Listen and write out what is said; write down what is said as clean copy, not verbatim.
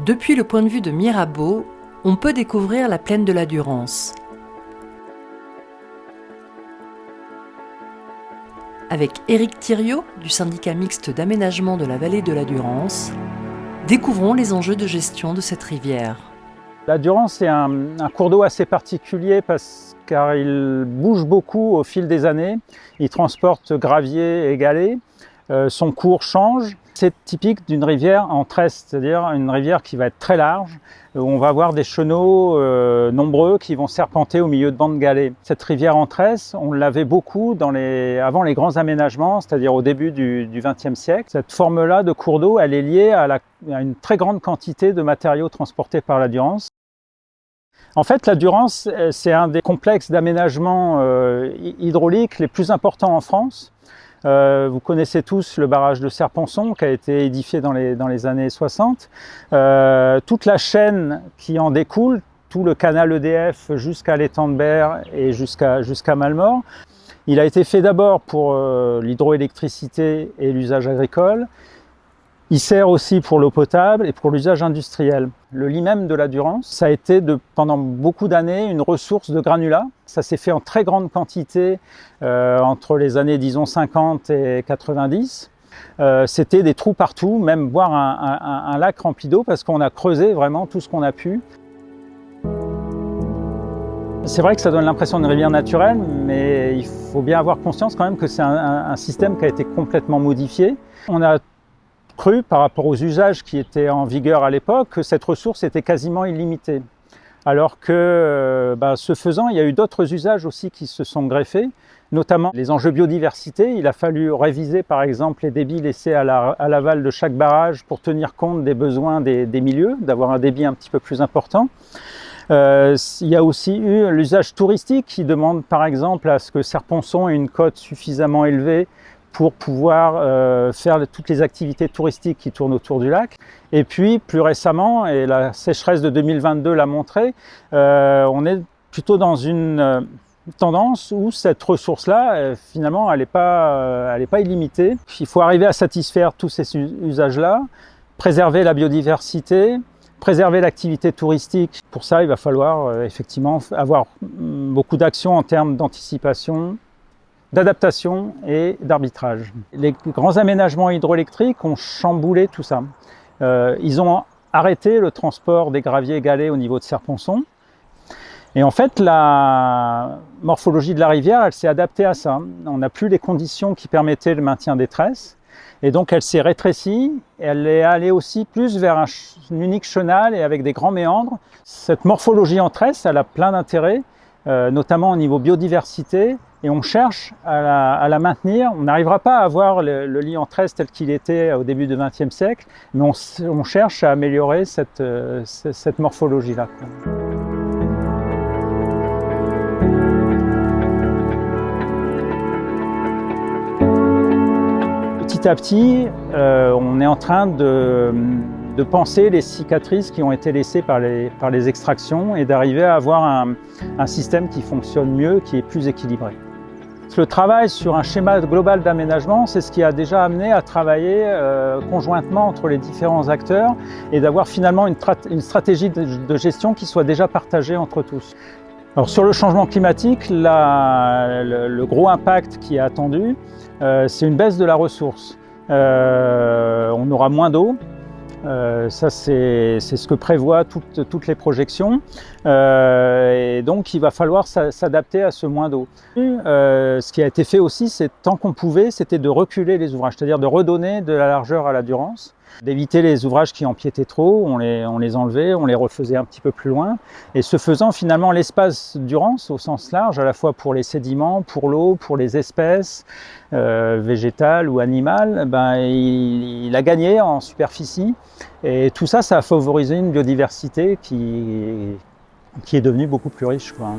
Depuis le point de vue de Mirabeau, on peut découvrir la plaine de la Durance. Avec Éric Thiriot, du syndicat mixte d'aménagement de la vallée de la Durance, découvrons les enjeux de gestion de cette rivière. La Durance est un cours d'eau assez particulier car il bouge beaucoup au fil des années. Il transporte gravier et galets. Son cours change. C'est typique d'une rivière en tresse, c'est-à-dire une rivière qui va être très large, où on va avoir des chenaux nombreux qui vont serpenter au milieu de bancs de galets. Cette rivière en tresse, on l'avait beaucoup avant les grands aménagements, c'est-à-dire au début du XXe siècle. Cette forme-là de cours d'eau, elle est liée à une très grande quantité de matériaux transportés par la Durance. En fait, la Durance, c'est un des complexes d'aménagement hydraulique les plus importants en France. Vous connaissez tous le barrage de Serre-Ponçon qui a été édifié dans les années 60. Toute la chaîne qui en découle, tout le canal EDF jusqu'à l'étang de Berre et jusqu'à Mallemort. Il a été fait d'abord pour l'hydroélectricité et l'usage agricole. Il sert aussi pour l'eau potable et pour l'usage industriel. Le lit même de la Durance, ça a été pendant beaucoup d'années une ressource de granulats. Ça s'est fait en très grande quantité entre les années, disons, 50 et 90. C'était des trous partout, même voir un lac rempli d'eau parce qu'on a creusé vraiment tout ce qu'on a pu. C'est vrai que ça donne l'impression d'une rivière naturelle, mais il faut bien avoir conscience quand même que c'est un système qui a été complètement modifié. On a cru, par rapport aux usages qui étaient en vigueur à l'époque, que cette ressource était quasiment illimitée. Alors que, ce faisant, il y a eu d'autres usages aussi qui se sont greffés, notamment les enjeux biodiversité. Il a fallu réviser, par exemple, les débits laissés à l'aval de chaque barrage pour tenir compte des besoins des milieux, d'avoir un débit un petit peu plus important. Il y a aussi eu l'usage touristique qui demande, par exemple, à ce que Serre-Ponçon ait une cote suffisamment élevée pour pouvoir faire toutes les activités touristiques qui tournent autour du lac. Et puis, plus récemment, et la sécheresse de 2022 l'a montré, on est plutôt dans une tendance où cette ressource-là, finalement, elle n'est pas illimitée. Il faut arriver à satisfaire tous ces usages-là, préserver la biodiversité, préserver l'activité touristique. Pour ça, il va falloir effectivement avoir beaucoup d'actions en termes d'anticipation, d'adaptation et d'arbitrage. Les grands aménagements hydroélectriques ont chamboulé tout ça. Ils ont arrêté le transport des graviers et galets au niveau de Serre-Ponçon. Et en fait, la morphologie de la rivière, elle s'est adaptée à ça. On n'a plus les conditions qui permettaient le maintien des tresses. Et donc, elle s'est rétrécie. Et elle est allée aussi plus vers une unique chenal et avec des grands méandres. Cette morphologie en tresse, elle a plein d'intérêts, notamment au niveau biodiversité. Et on cherche à la maintenir. On n'arrivera pas à avoir le lit en tresse tel qu'il était au début du XXe siècle, mais on cherche à améliorer cette morphologie-là. Petit à petit, on est en train de penser les cicatrices qui ont été laissées par les extractions et d'arriver à avoir un système qui fonctionne mieux, qui est plus équilibré. Le travail sur un schéma global d'aménagement, c'est ce qui a déjà amené à travailler conjointement entre les différents acteurs et d'avoir finalement une stratégie de gestion qui soit déjà partagée entre tous. Alors, sur le changement climatique, le gros impact qui est attendu, c'est une baisse de la ressource. On aura moins d'eau. Ça, c'est ce que prévoient toutes les projections. Et donc, il va falloir s'adapter à ce moins d'eau. Ce qui a été fait aussi, c'est tant qu'on pouvait, c'était de reculer les ouvrages, c'est-à-dire de redonner de la largeur à la Durance, d'éviter les ouvrages qui empiétaient trop, on les enlevait, on les refaisait un petit peu plus loin. Et ce faisant, finalement, l'espace Durance, au sens large, à la fois pour les sédiments, pour l'eau, pour les espèces végétales ou animales, il a gagné en superficie. Et tout ça, ça a favorisé une biodiversité qui est devenue beaucoup plus riche, quoi.